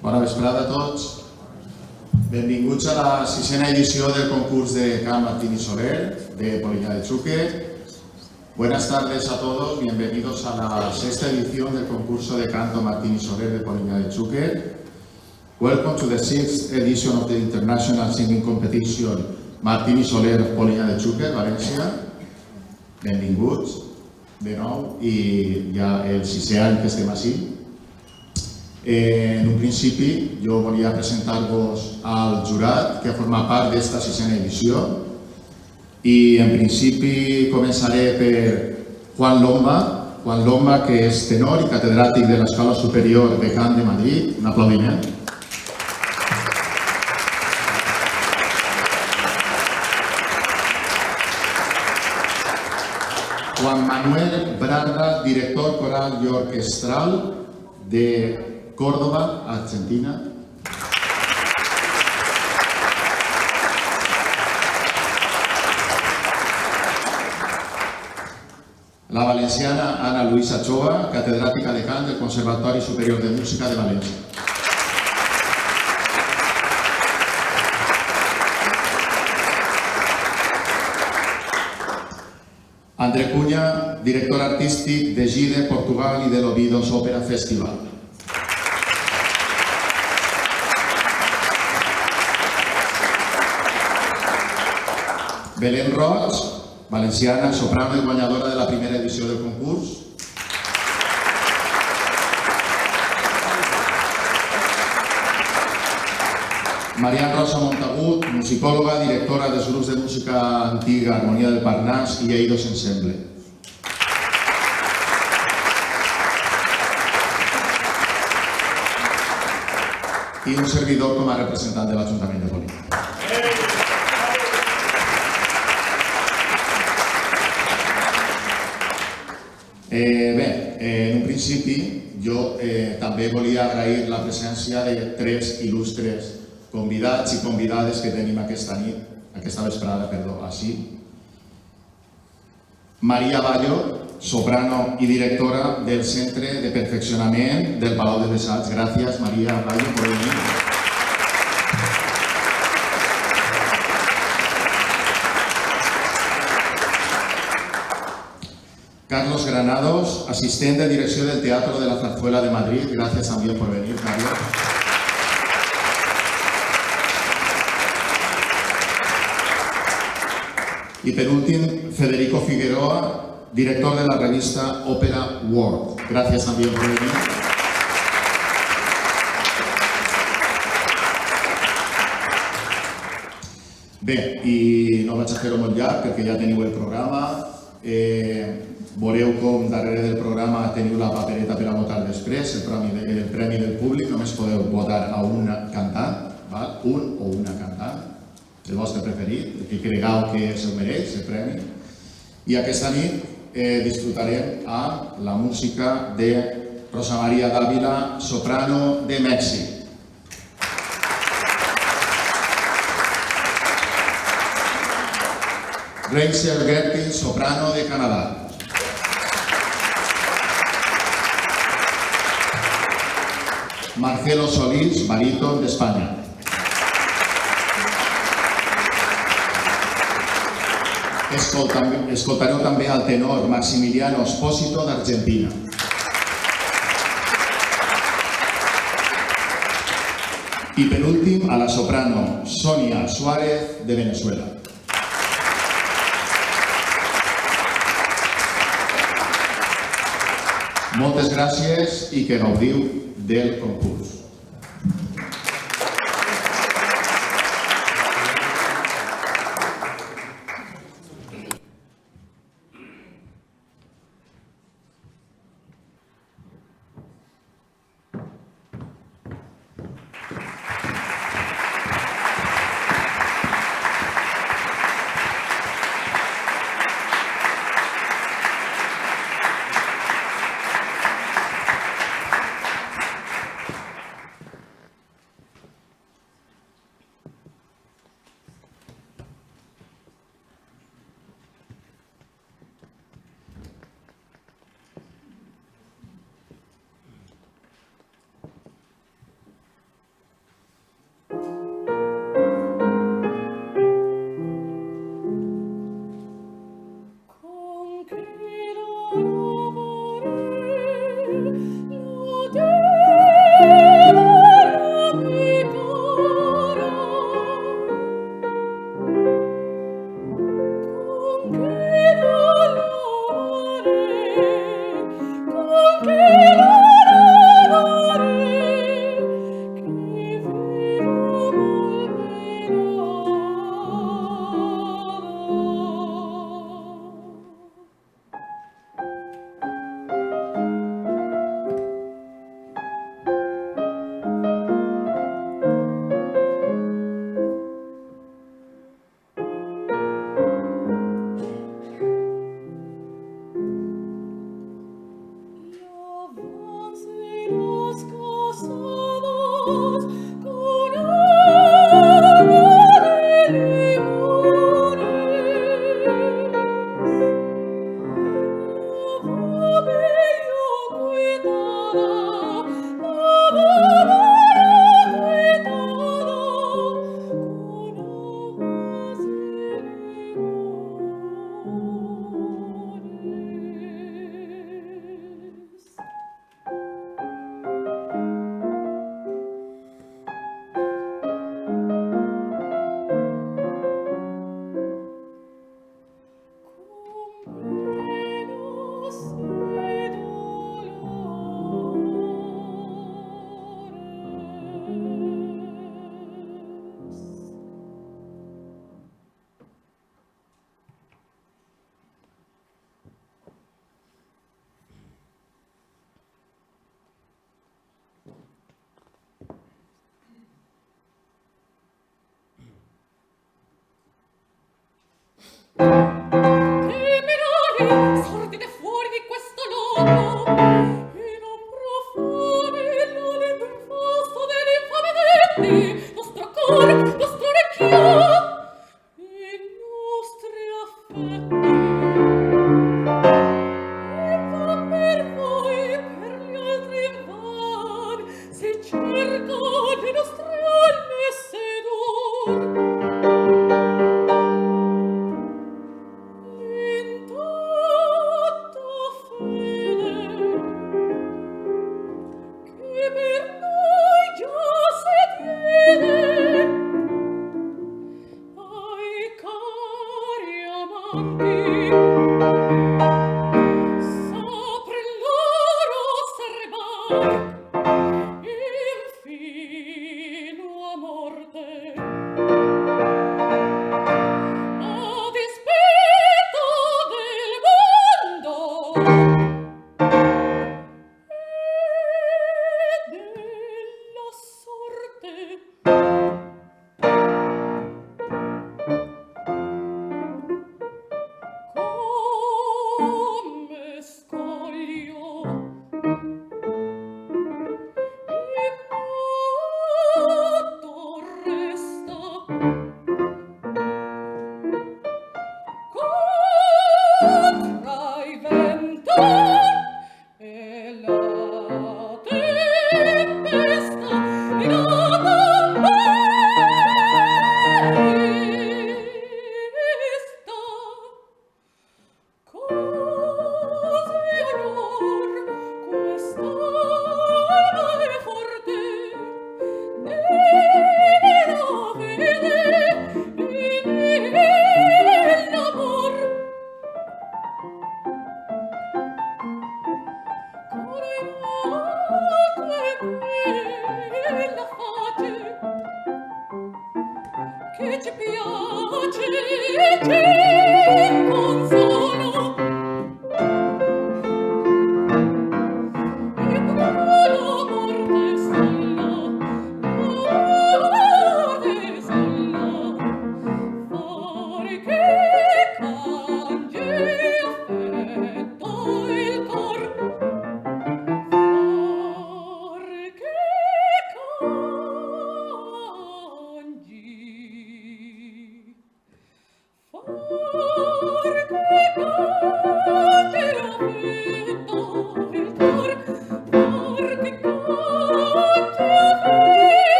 Bona vesprada a tots. Benvinguts a la 6ª edició del concurs de Cant, Martín y Soler de Poliña de Xúquer. Buenas tardes a todos, bienvenidos a la 6ª edición del concurso de canto Martín y Soler de Poliña de Xúquer. Welcome to the 6th edition of the International Singing Competition Martín y Soler of Poliña de Xúquer, València. Benvinguts de nou i ja el 6è any que estem així. En un principi jo volia presentar-vos al jurat que ha format part d'esta 6ª edició i en principi començaré per Juan Lomba, que és tenor i catedràtic de l'Escola Superior de Cant de Madrid. Un aplaudiment. Juan Manuel Branda, director coral y orquestral de Córdoba, Argentina. La valenciana Ana Luisa Choa, catedrática de Cant del Conservatorio Superior de Música de Valencia. André Cuña, director artístic de Gide, Portugal i de l'Ovidos Òpera Festival. Belén Roig, valenciana, soprano i guanyadora de la primera edició del concurs. Marian Rosa Montagut, musicòloga, directora dels grups de música antiga Harmonia del Parnàs i Eidos Ensemble. I un servidor com a representant de l'Ajuntament de Poliña. Bé, en un principi jo també volia agrair la presència de 3 il·lustres convidats i convidades que tenim aquesta vesprada, així. Maria Ballo, soprano i directora del Centre de Perfeccionament del Palau de les Arts. Gràcies, Maria Ballo, per venir. Carlos Granados, asistente de dirección del Teatro de la Zarzuela de Madrid. Gracias también por venir, Carlos. Y por último, Federico Figueroa, director de la revista Opera World. Gracias también por venir. Bé, i no vaig a fer-ho molt llarg perquè ja teniu el programa. Veureu com darrere del programa teniu la papereta per a votar després, el premi del públic. Només podeu votar a un cantant, un o una cantant, el vostre preferit, el que cregueu que se'l mereix, el premi. I aquesta nit disfrutarem amb la música de Rosa María Dávila, soprano de Mèxic. Rachel Gertin, soprano de Canadà. Marcelo Solís, baríton d'Espanya. Escoltareu també al tenor Maximiliano Espósito d'Argentina. I per últim a la soprano Sonia Suárez de Venezuela. Moltes gràcies i que gaudiu del concurs.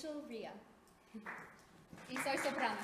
Rachel Ria. Y soy soprano.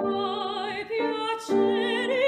Ai piacere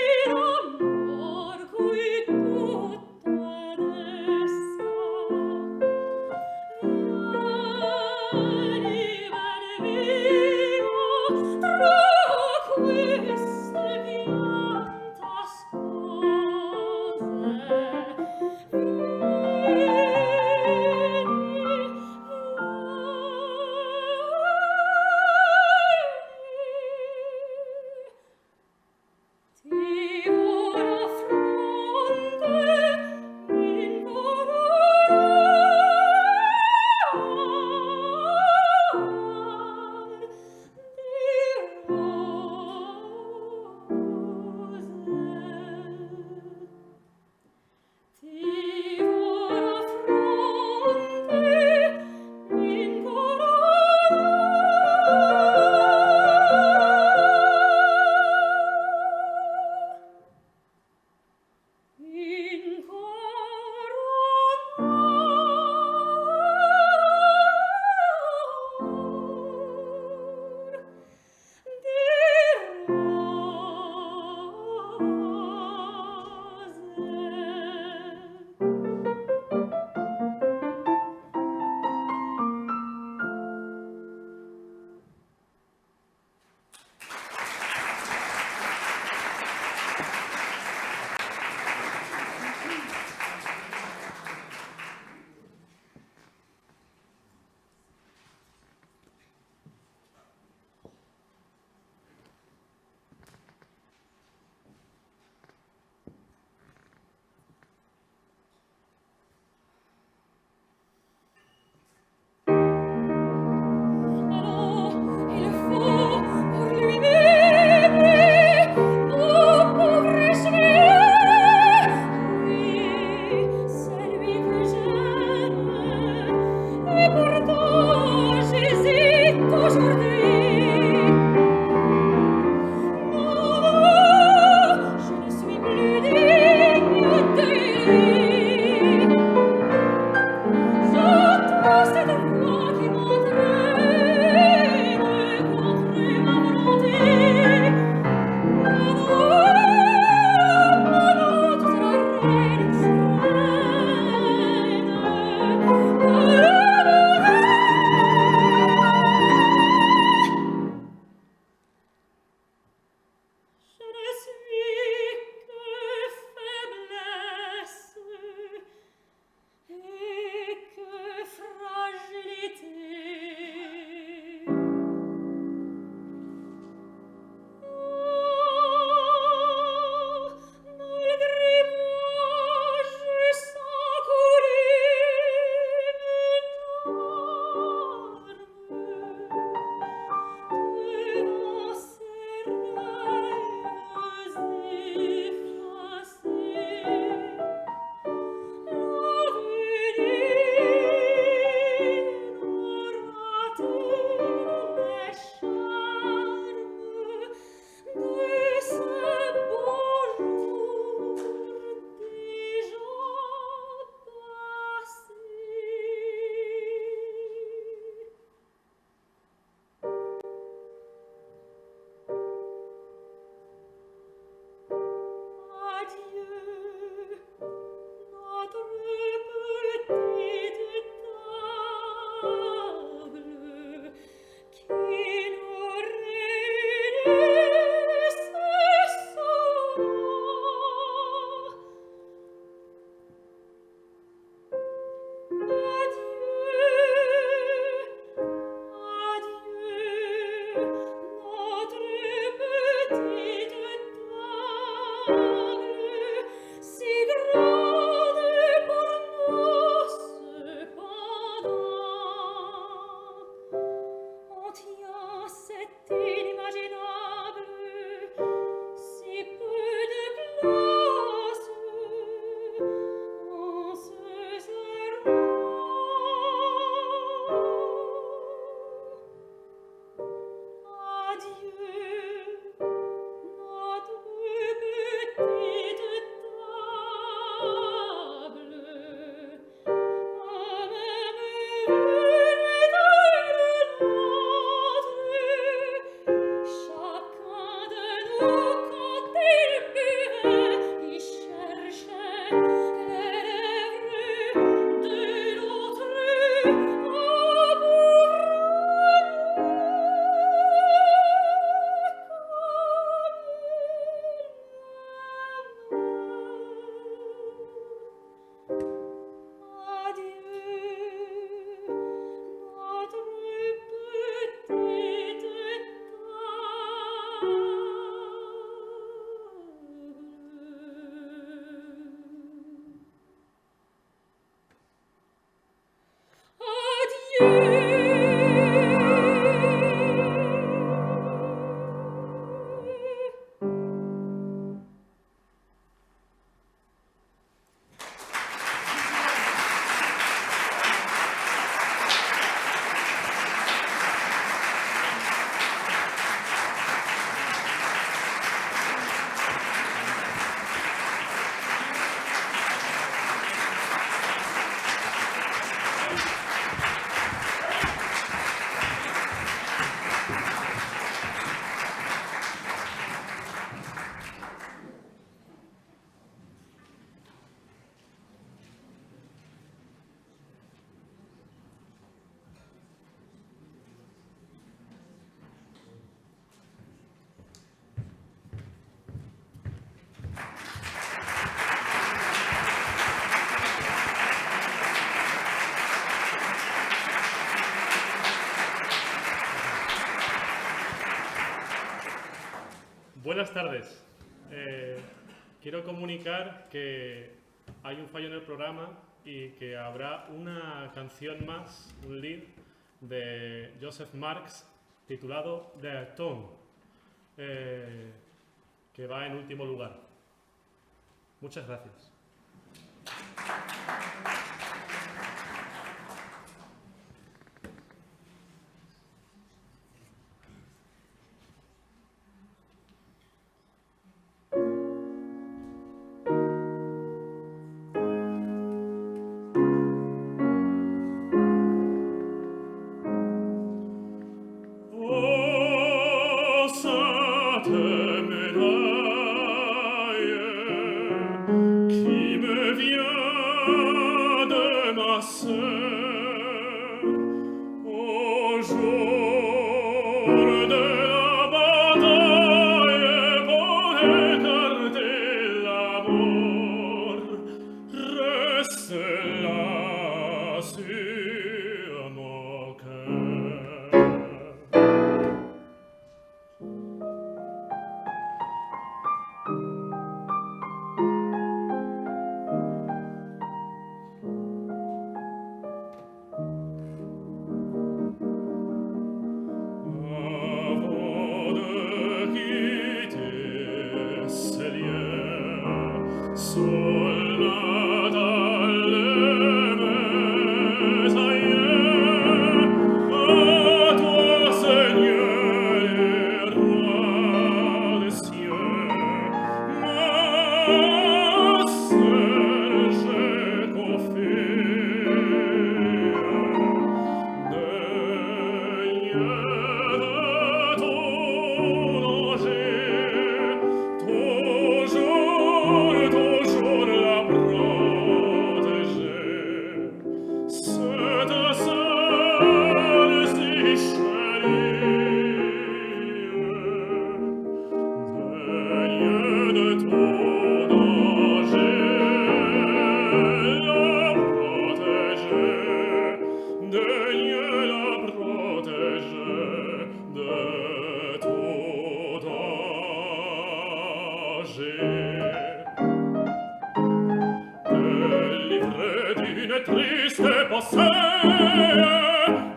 Buenas tardes. Quiero comunicar que hay un fallo en el programa y que habrá una canción más, un lead de Joseph Marx titulado Directe, que va en último lugar. Muchas gracias.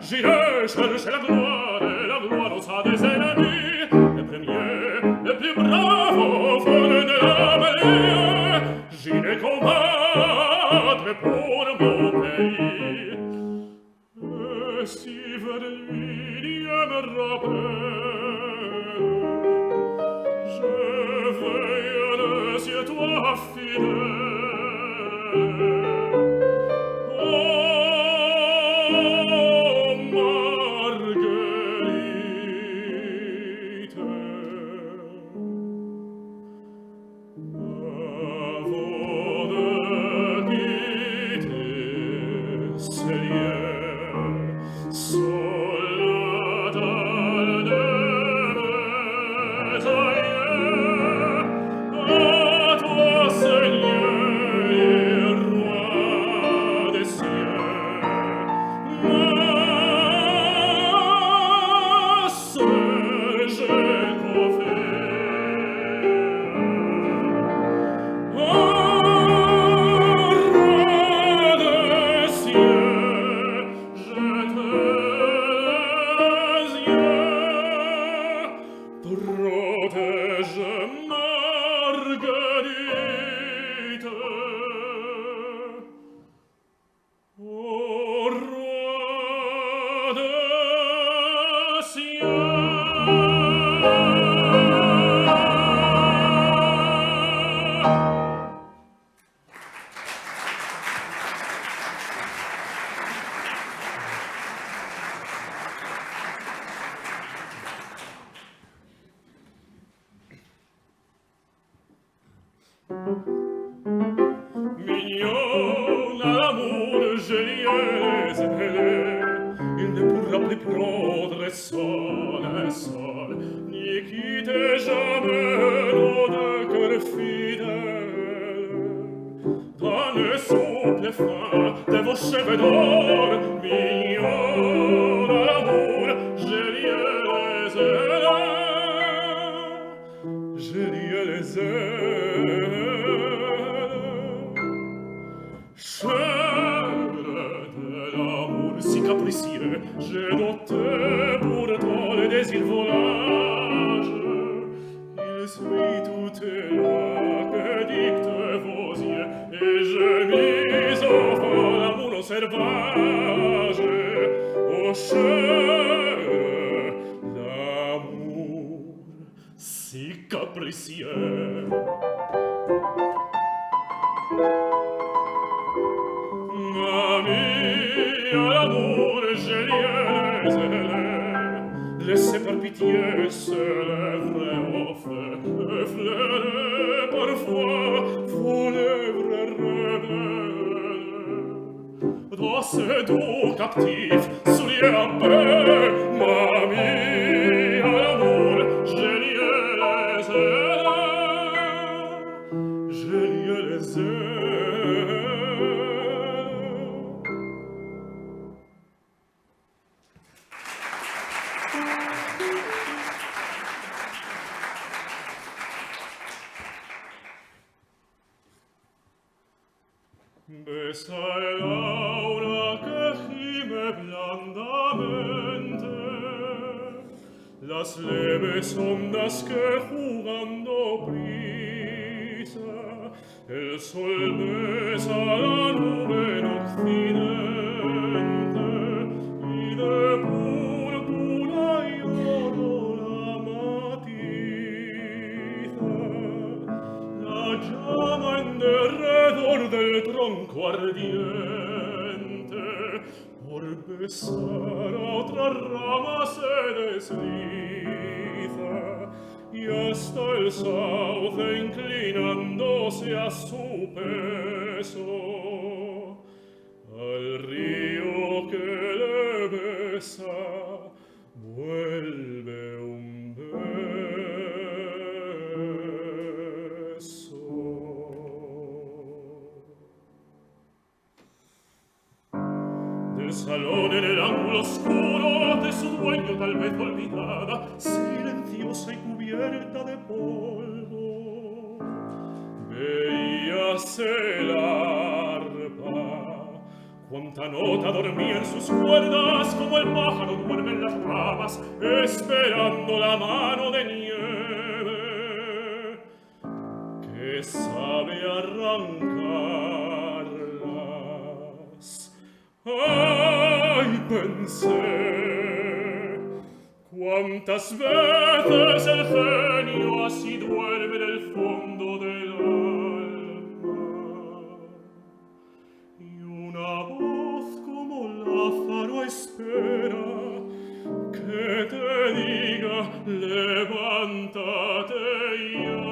J'irai chercher la gloire, et la gloire au sein des ennemis. Le premier, le plus brave, feu de la mêlée. J'irai combattre pour mon pays. Et si vers lui Dieu me rappelle, je veillerai sur toi fidèle. Mignon à l'amour, je liais les épées. Il ne pourra plus prendre sol, ni quitter jamais nos deux cœurs fidèles. Dans le souple fin de vos cheveux d'or, mignon à l'amour, je liais les épées. Je capricieux, j'ai doté pour toi le désir volage. Il suit toutes les lois que dictent vos yeux, et je mise au fond l'amour sauvage. Ô chère, l'amour si capricieux. Mamie, à l'amour, j'ai lié les ailes, laissez par pitié se lèvres au feu, effleurer parfois vos lèvres rebelles. Dans ce doux captif, souliez un peu, mamie, à l'amour, j'ai lié les ailes, j'ai lié les ailes. Besa el aura que gime blandamente, las leves ondas que jugando prisa, el sol besa la nube en occidente, y de púrpura y oro la matiza, la llama en derredor del tronco ardiente, por besar a otra rama se desliza, y hasta el sauce inclinándose a su peso, al río que le besa vuelve un beso. Del salón en el ángulo oscuro de su dueño tal vez olvidada, silenciosa y cubierta de polvo, veíase el arpa. Cuánta nota dormía en sus cuerdas, como el pájaro duerme en las ramas, esperando la mano de nieve que sabe arrancarlas. Ay, pensé, cuántas veces el genio así duerme en el fondo del alma, y una voz como Lázaro espera que te diga, levántate y anda.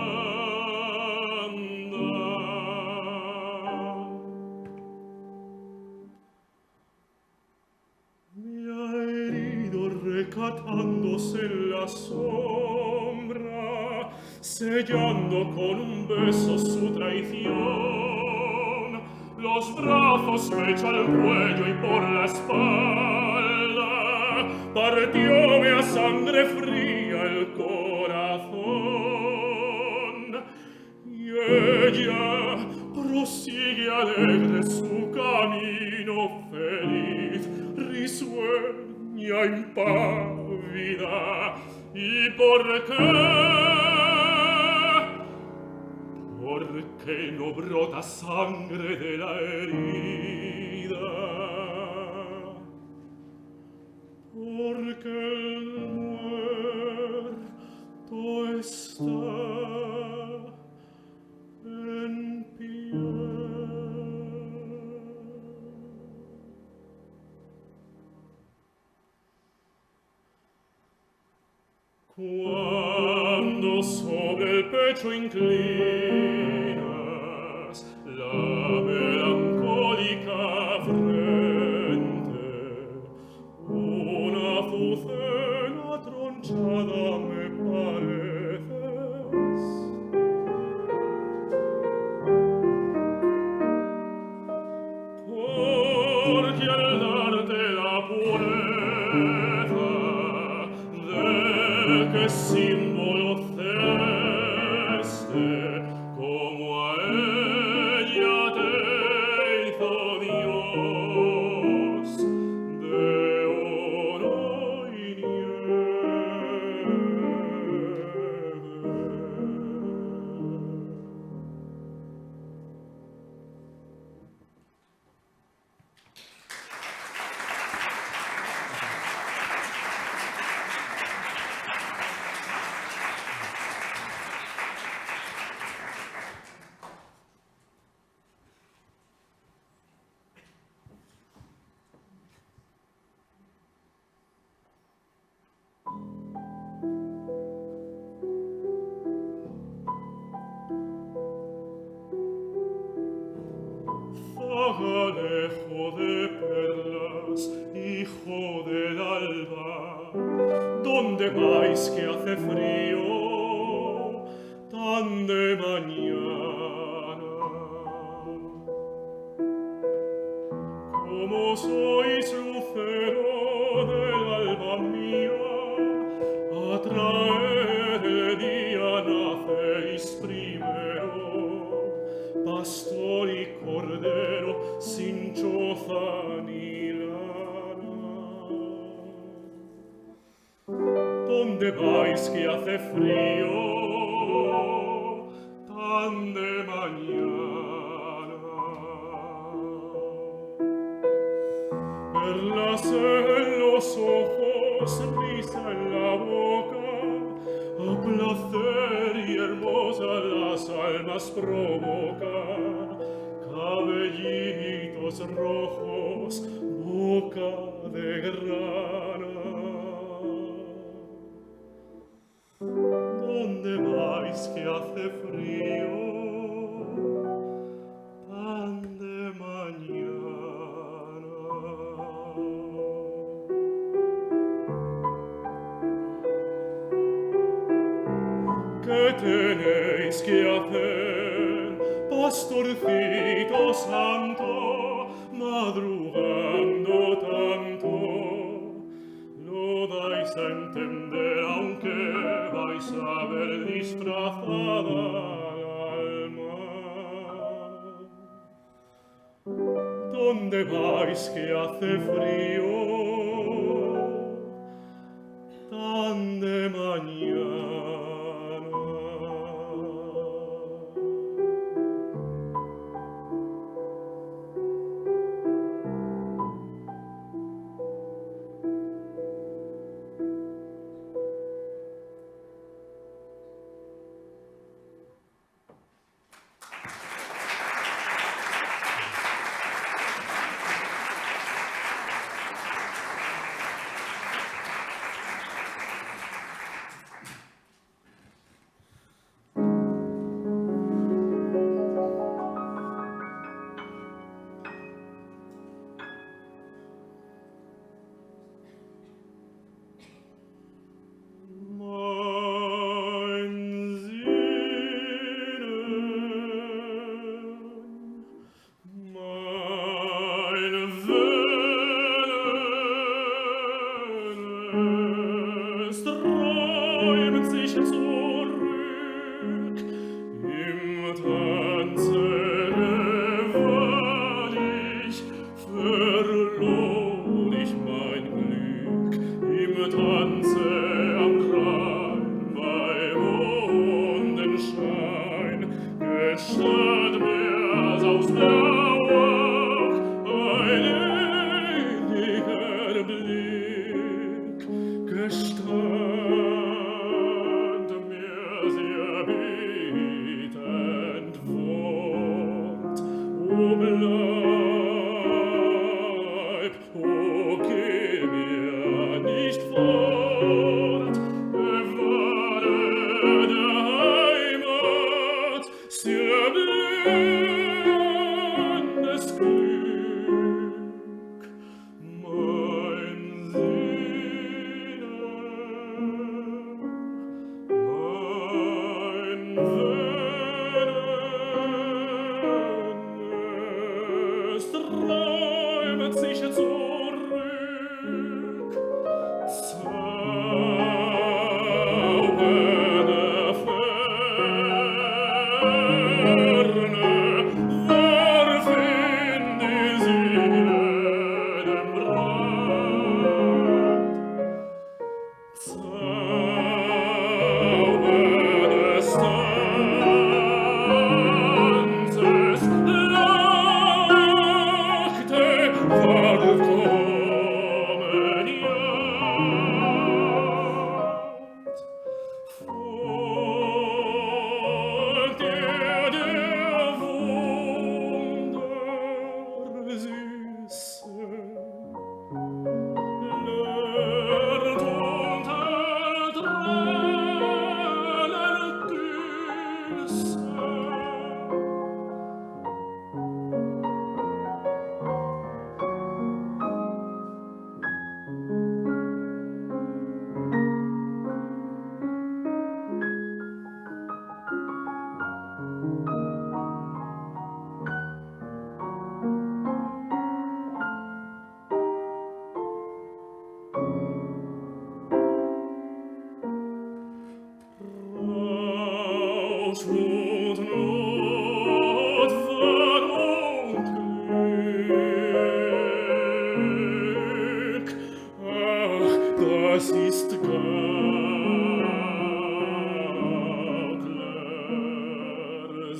Me ha herido recatándose en la sombra, sellando con un beso su traición. Los brazos me echa al cuello y por la espalda partióme a sangre fría el corazón. Y ella prosigue alegre su camino feliz, risueña, impávida. ¿Y por qué? Porque no brota sangre de la herida, porque el muerto está en pie. Cuando sobre el pecho inclinas la melancólica frente, una azucena tronchada me pareces. Porque al darte la pureza, que símbolo celeste, como a ella te hizo Dios, de Agalejo de perlas, hijo del alba, ¿dónde vais que hace frío tan de mañana? Como sois lucero del alba mía, a traer el día nacéis primero, pastor y cordero sin choza ni lana. ¿Dónde vais que hace frío tan de mañana? Perlas en los ojos, risa en la boca, a placer y hermosa las almas provoca, cabellitos rojos, boca de grana. ¿Dónde vais que hace frío tan de mañana? ¿Qué tenéis que hacer, pastorcito santo, madrugando tanto? Lo dais a entender, aunque vais a ver disfrazada al alma. ¿Dónde vais que hace frío tan de mañana?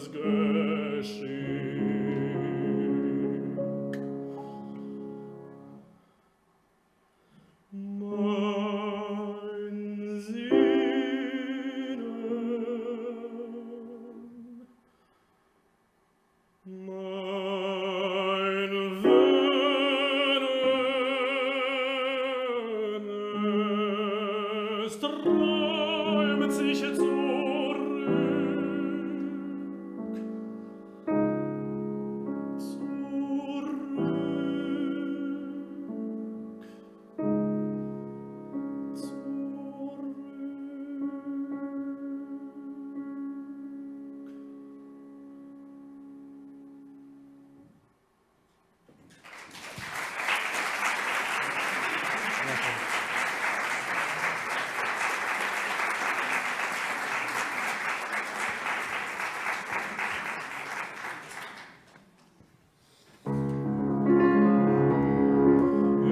es geschieht. Mein Sinnen, mein Wehen, es träumt sich zurück.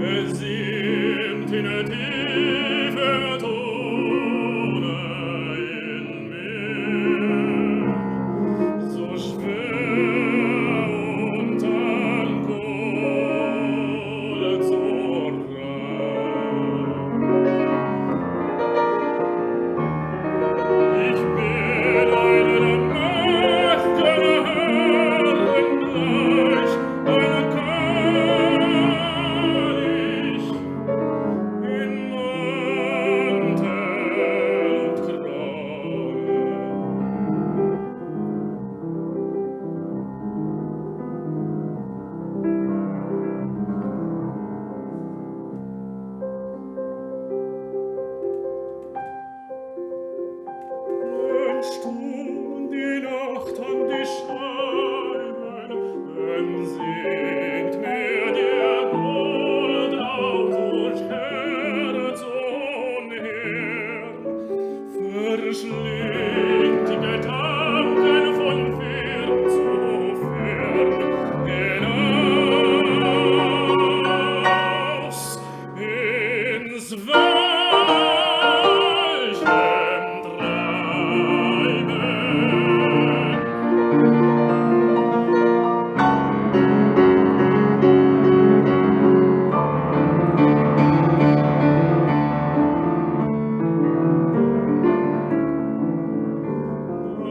Es singt in der tiefe Tone in mir, so schwer und an Kohle so rein. Ich bin einem mächtigen Herren gleich, ein König in Mantel und Krone. Wenn stumm die Nacht an die Scheiben, dann singt mir der Goldraum durch Herz und Hirn, verschlingt die Gedanken von fern zu fern, hinaus ins Welchem Treiben.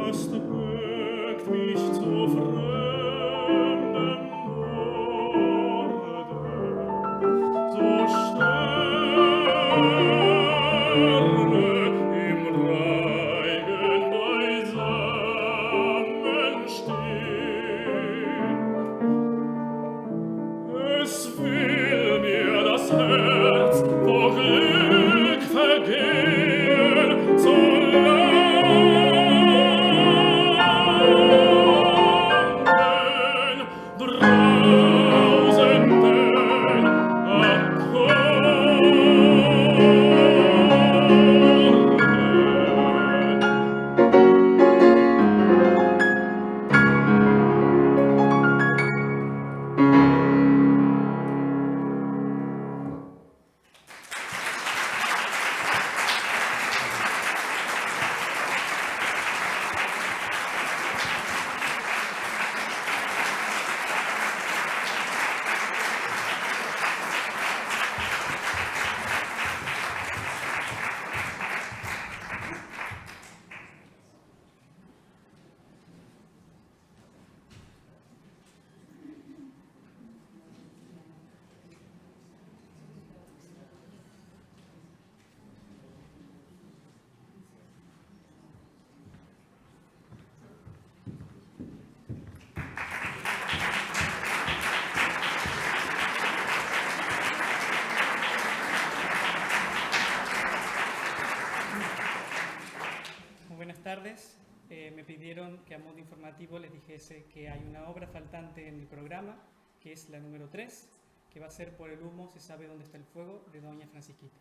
Das bewegt mich zu fremdem Borde, so Sterne im Reigen beisammen stehen. Es will mir das Herz vor Glück vergehen, so lang brausenden Akkorden. Buenas tardes. Me pidieron que a modo informativo les dijese que hay una obra faltante en el programa, que es la número 3, que va a ser Por el humo se sabe dónde está el fuego, de doña Francisquita.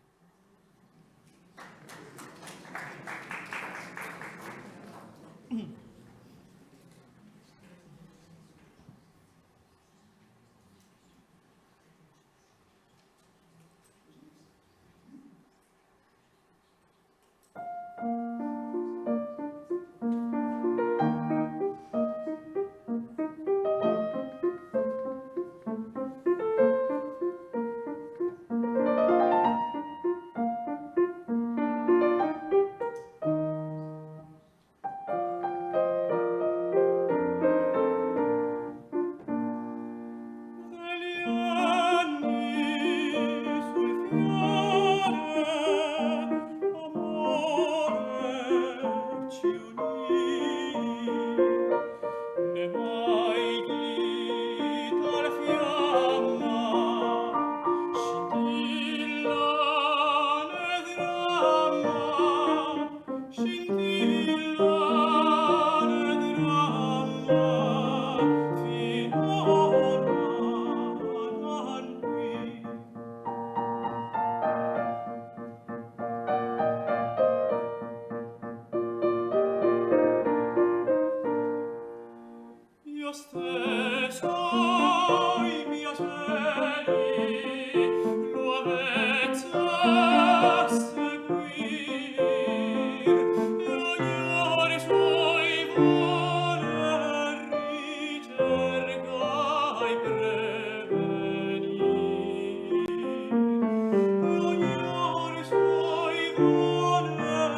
io stesso i piaceri lo avezza seguir e ognore suoi voler ricerca e prevenir e ognore suoi voler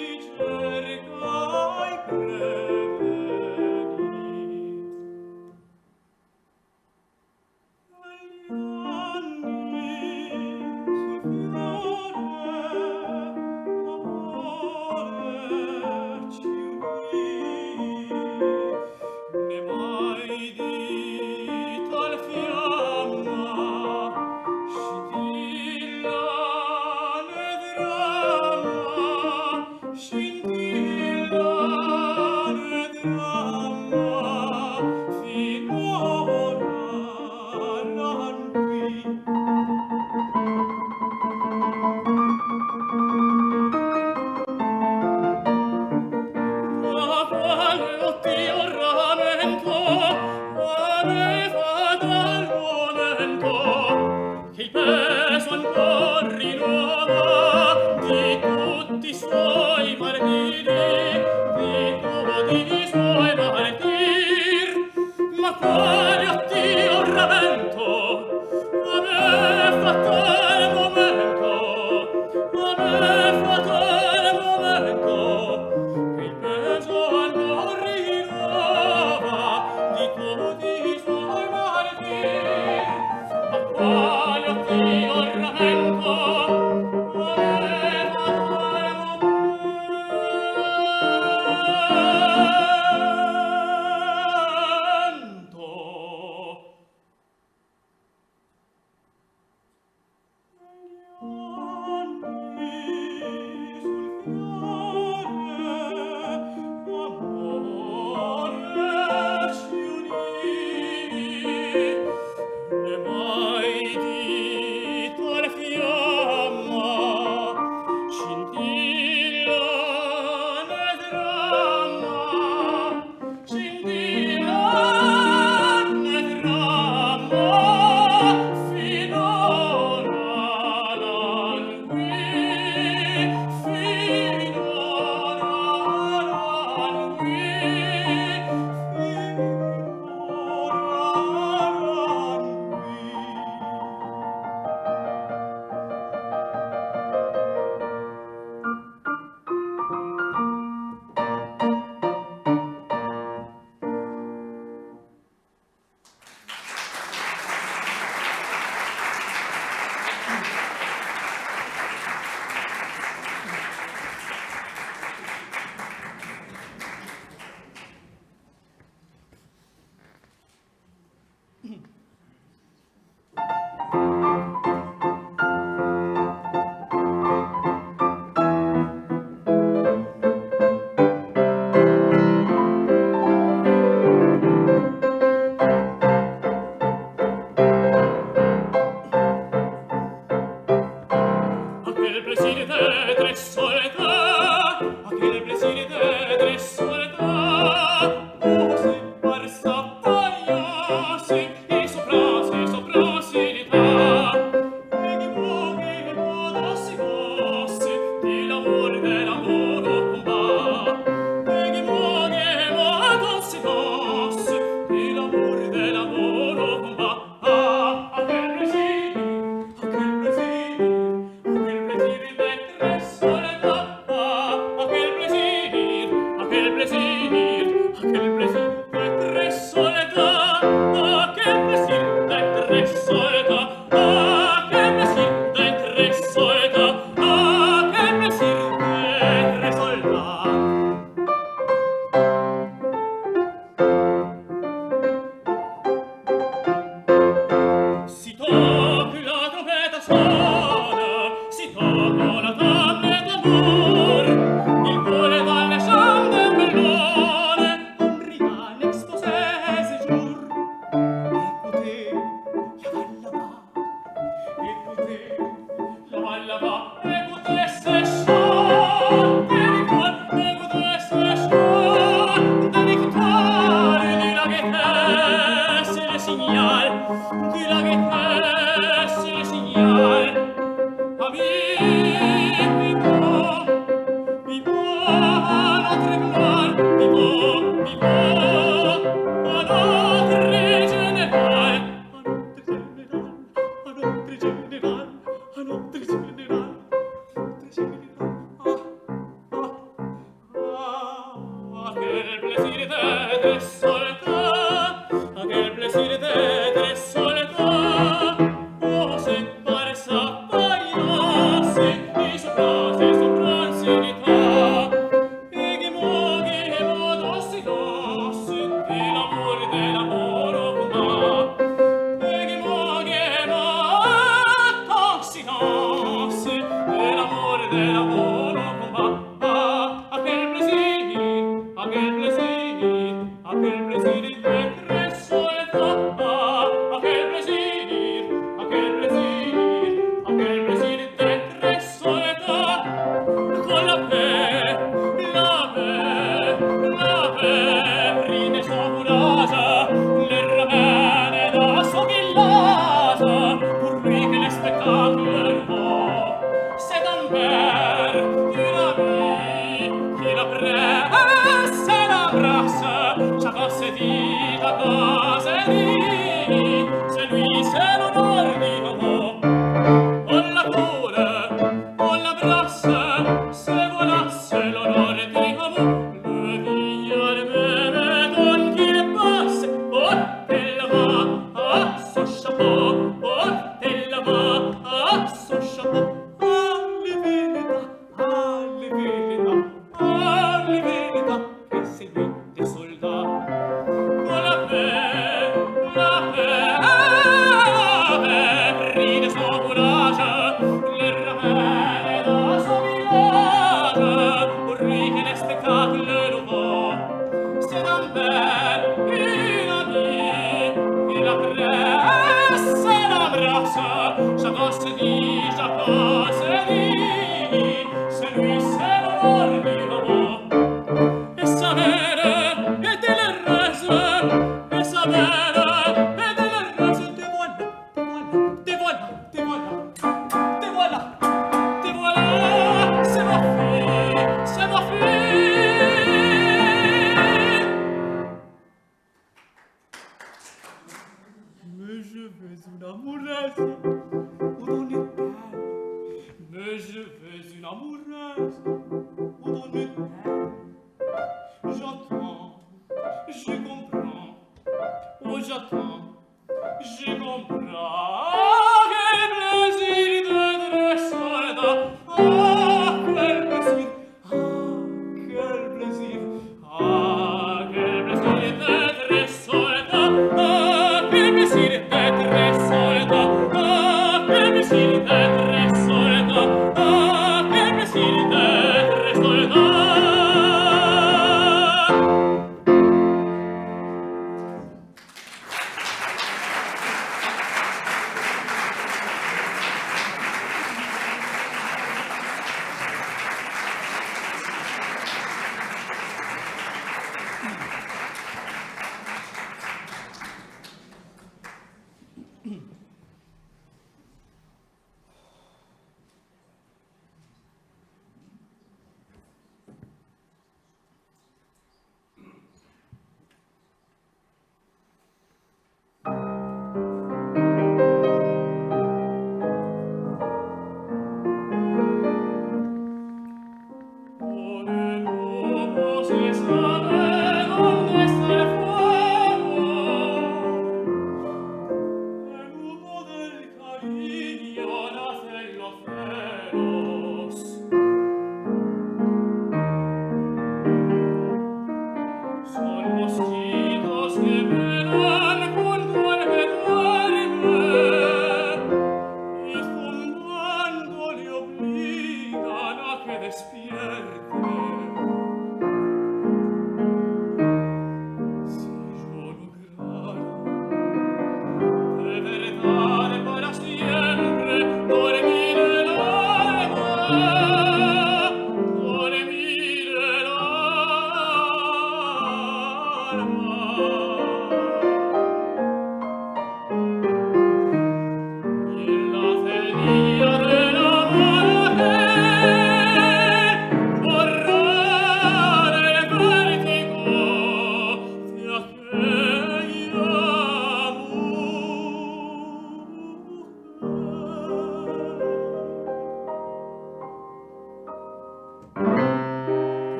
ricerca e prevenir.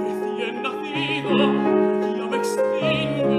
Recién nacido, ya me extingue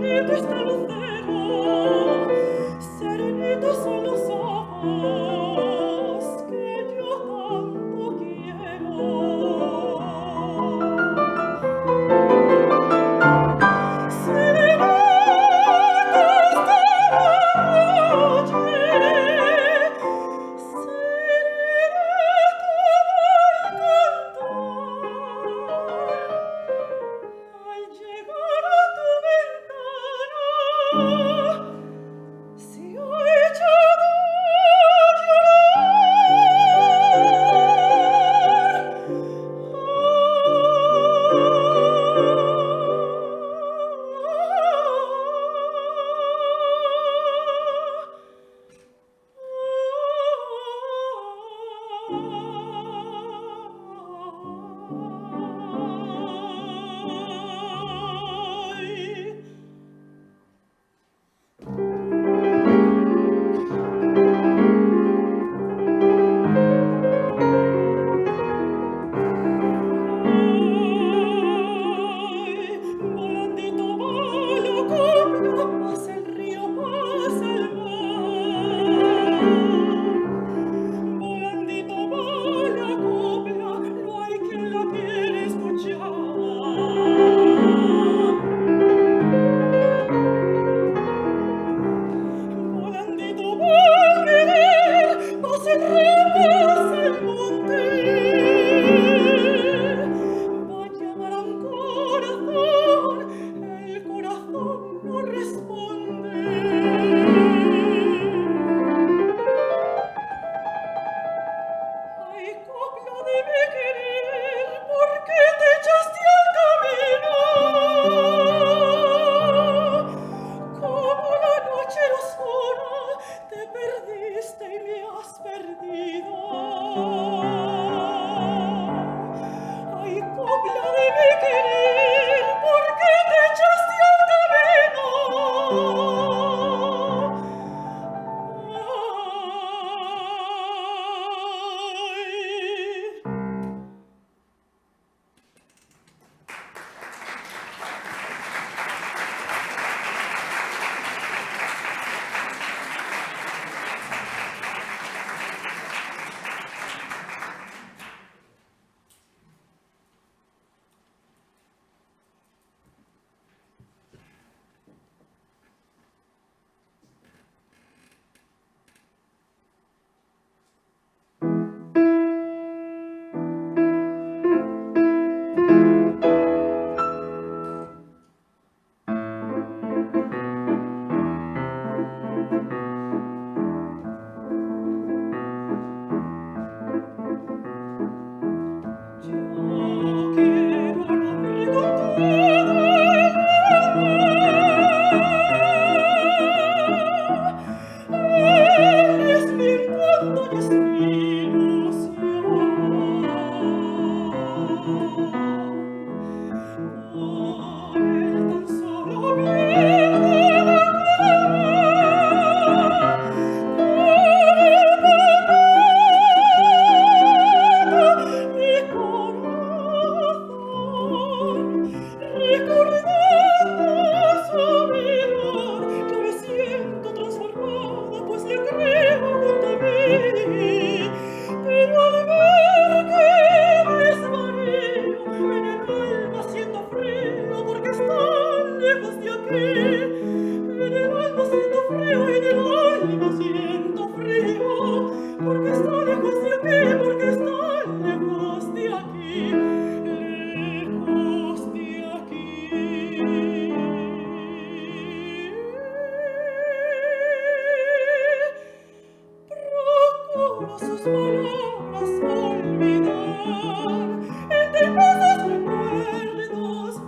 serenito está el lucero, serenitos son los ojos que yo tanto quiero.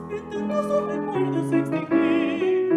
Entre todos recuerdos extinguir.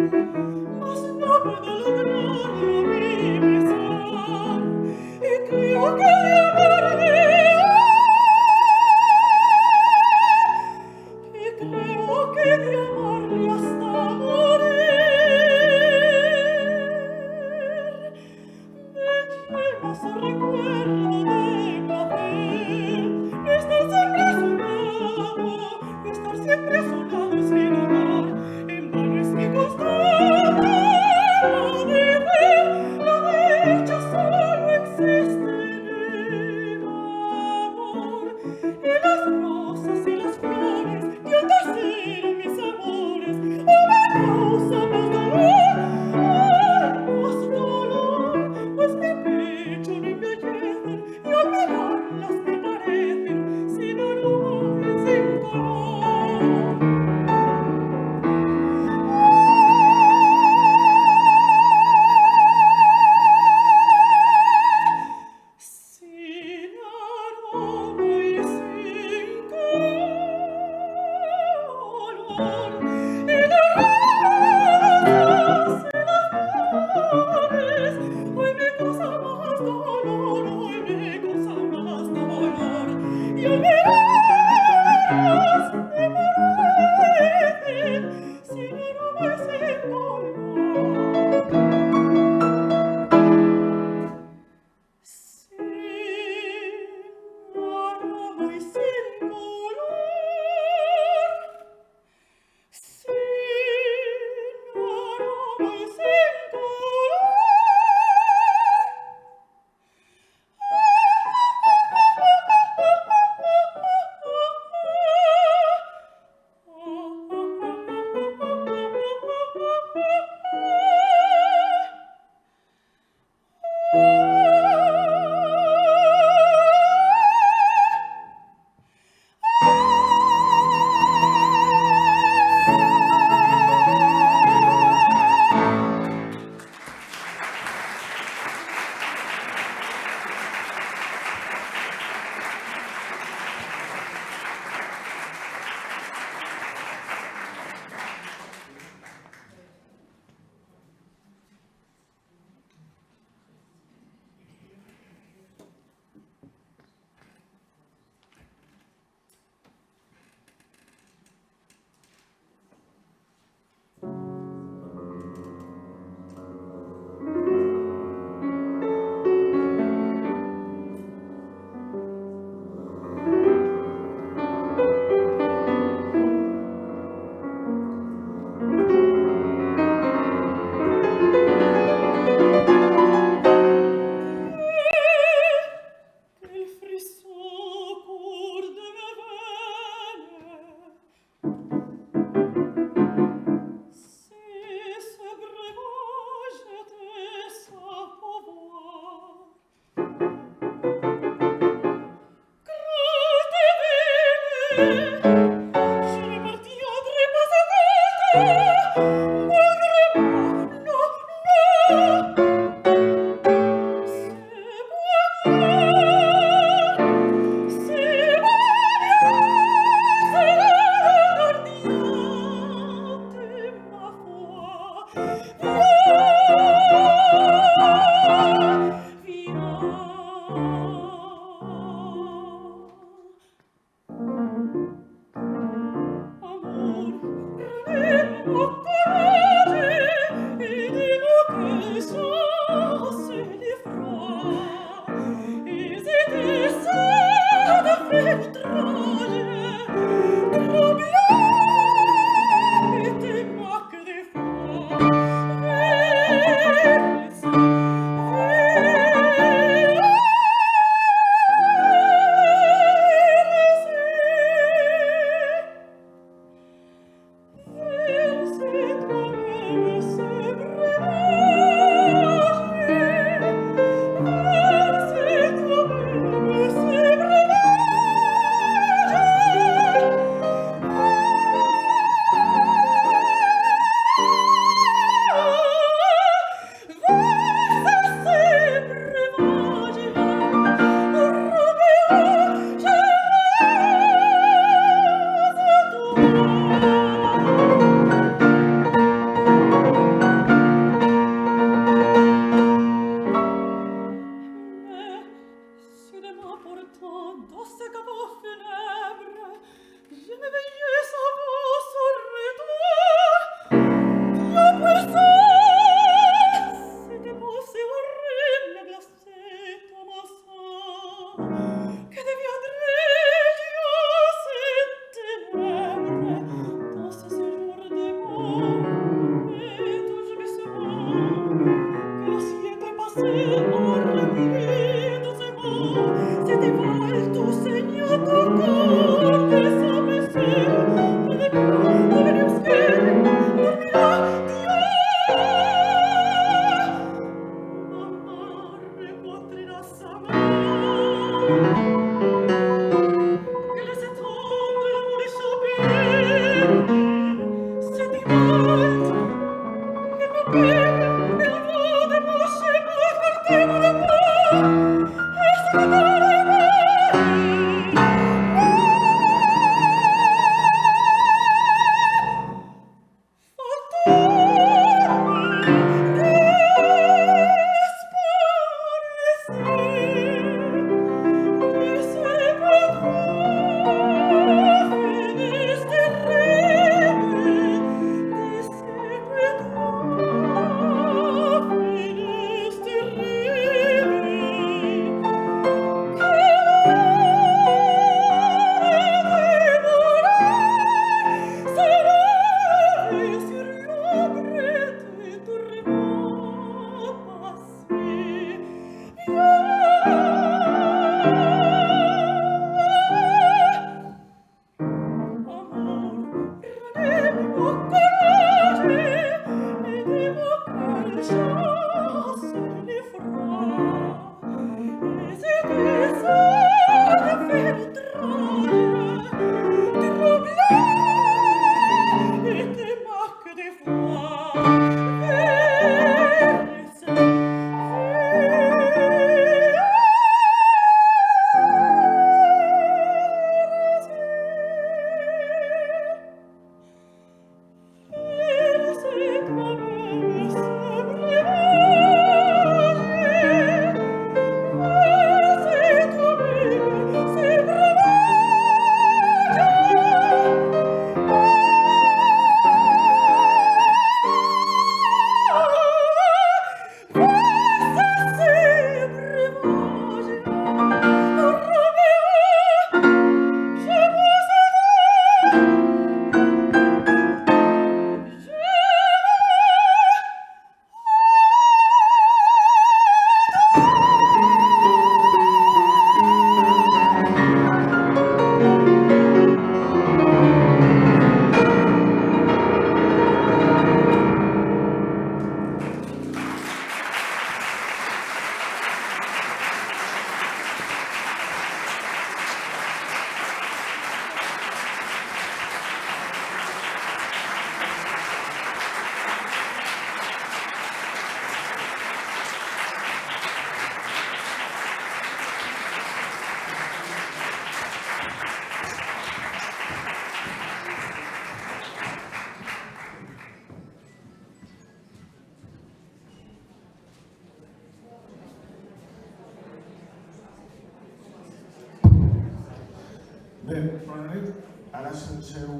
Bé, bona nit. Ara és el seu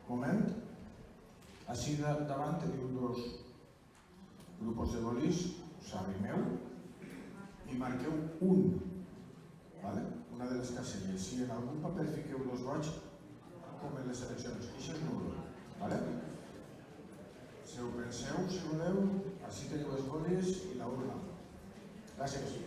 moment. Així davant teniu dos grups de bolis, us arrimeu i marqueu un, una de les caselles. Si en algun paper fiqueu dos goig, com en les eleccions, això és nul. Si ho penseu, si voleu, així teniu els bolis i la urna. Gràcies.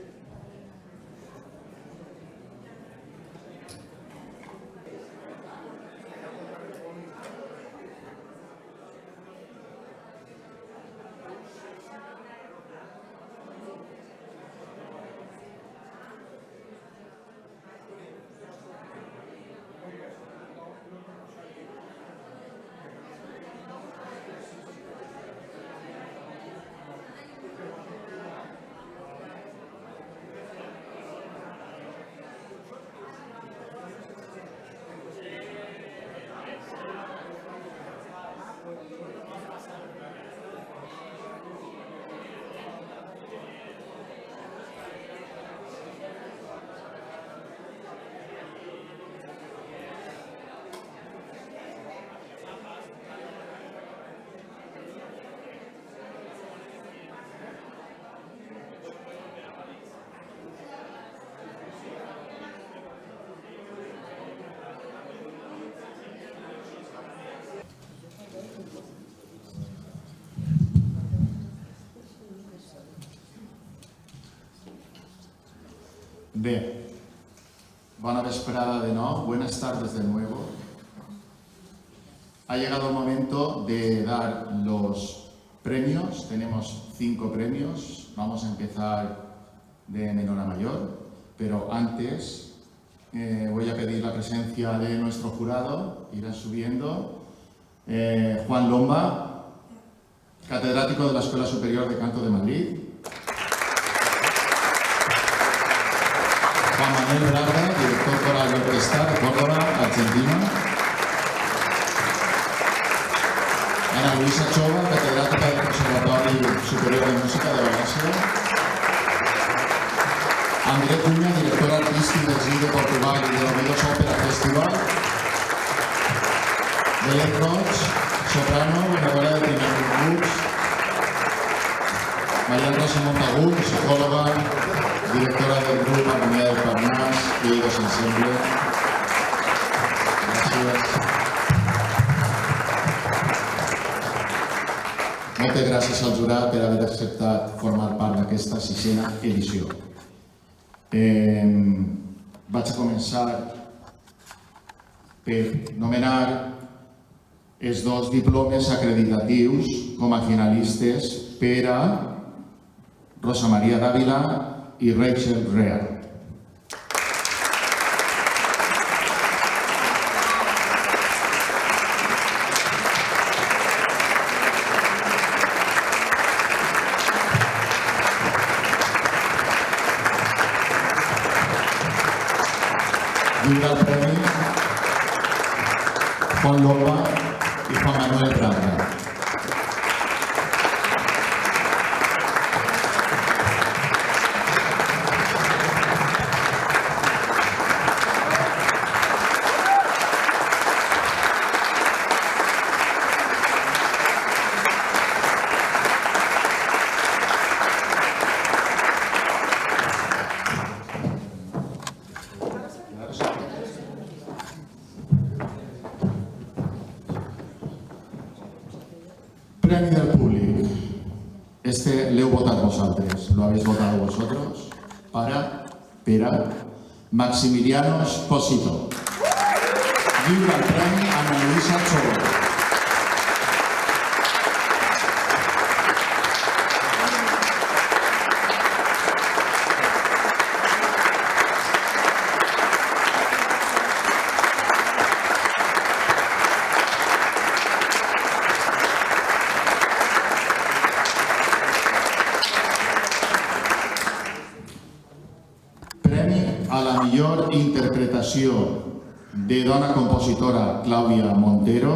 Bé, buena vesprada de nuevo, buenas tardes de nuevo. Ha llegado el momento de dar los premios. Tenemos 5 premios. Vamos a empezar de menor a mayor, pero antes voy a pedir la presencia de nuestro jurado. Irán subiendo. Juan Lomba, catedrático de la Escuela Superior de Canto de Madrid. Juan Manuel Braga, director coral y orquesta de Córdoba, Argentina. Ana Luisa Chova, catedrática del Conservatorio Superior de Música de Valencia. André Cuña, director artístico del GIL de Portugal y del Oviedo Opera Festival. Belén Roig, soprano, ganadora del primer concurs. María Rosa Montagut, psicóloga, directora del grupo Armonía del Parnàs i Dos Ensemble. Gràcies. Moltes gràcies al jurat per haver acceptat formar part d'aquesta 6ª edició. Vaig a començar per nomenar els 2 diplomes acreditatius com a finalistes per a Rosa Maria Dávila i Rachel Rea. Lliura el premi Juan Lomba i Juan Manuel Braga. Premi del públic. Este l'heu votat vosaltres, lo habéis votado vosotros, para Maximiliano Esposito. Lliura el premi a Ana Luisa Chova. A la millor interpretació de dona compositora Clàudia Montero,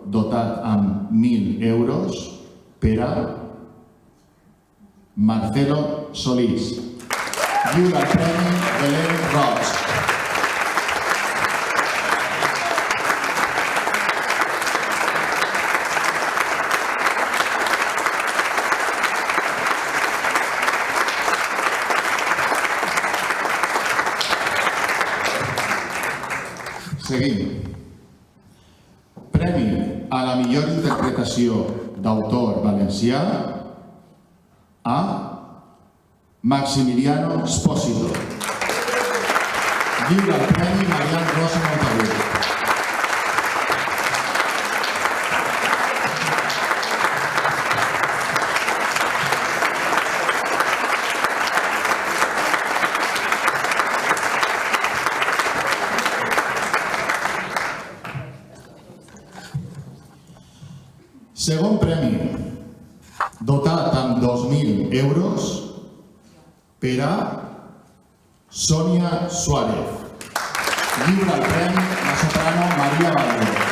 dotat amb 1.000 euros, per a Marcelo Solís. Lliura el premi Belén Roig. Seguim. Premi a la millor interpretació d'autor valencià a Maximiliano Espósito. Lliura el premi Marian Rosa Montagut. Segon premi, dotat amb 2.000 euros per a Sònia Suárez. Lliura el premi la soprano Maria Valero.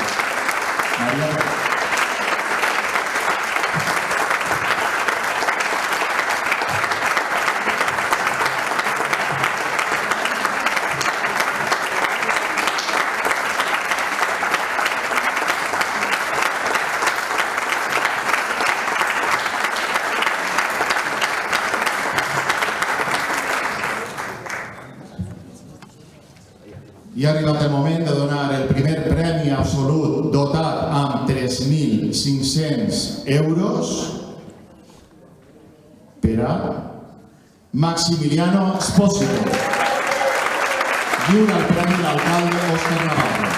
I ha arribat el moment de donar el primer premi absolut dotat amb 3.500 euros per a Maximiliano Espósito. Lliura el premi l'alcalde Òscar Navarro.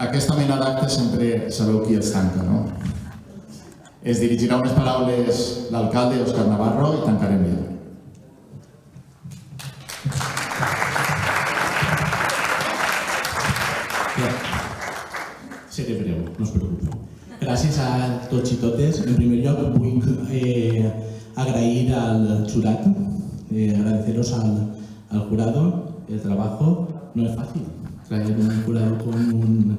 Aquesta mena d'actes sempre sabeu qui els tanca, no? Es dirigirà unes paraules l'alcalde Òscar Navarro i tancarem ja. Seré breu, no us preocupeu. Gràcies a tots i totes. En primer lloc vull agrair al jurat, agradeceros al jurado el trabajo. No es fácil traer un jurado con un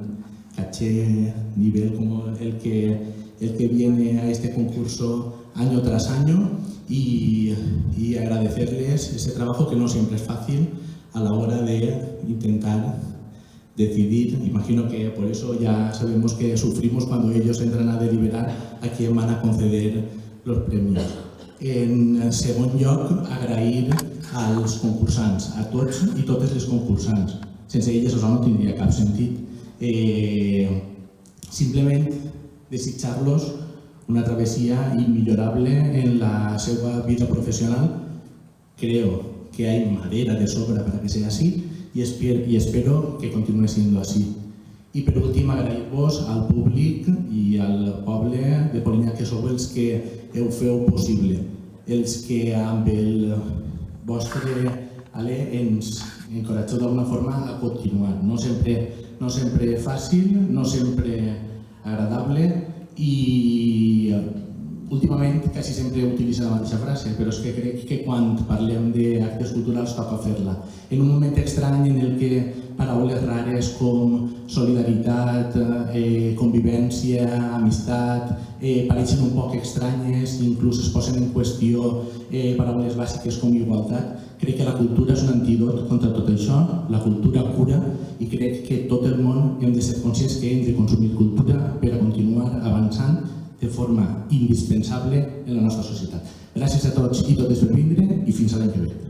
caché nivel como el que viene a este concurso año tras año y agradecerles ese trabajo que no siempre es fácil a la hora de intentar decidir. Imagino que por eso ya sabemos que sufrimos cuando ellos entran a deliberar a quién van a conceder los premios. En segon lloc, agrair als concursants, a tots i totes les concursants. Sense elles això no tindria cap sentit. Simplement desitjar-los una travesía inmillorable en la seva vida profesional. Creo que hay madera de sobra para que sea así y espero que continúe siendo así. I per últim, agrair-vos al públic i al poble de Polinyà, que sou els que ho feu possible, els que amb el vostre alè ens encoratgeu d'alguna forma a continuar. No sempre fàcil, no sempre agradable i últimament quasi sempre utilitzo la mateixa frase, però és que crec que quan parlem d'actes culturals toca fer-la. En un moment estrany en el que paraules rares com solidaritat, convivència, amistat, pareixen un poc estranyes, inclús es posen en qüestió paraules bàsiques com igualtat. Crec que la cultura és un antídot contra tot això, la cultura cura i crec que tot el món hem de ser conscients que hem de consumir cultura per a continuar avançant de forma indispensable en la nostra societat. Gràcies a tots i totes per vindre i fins a l'any que ve.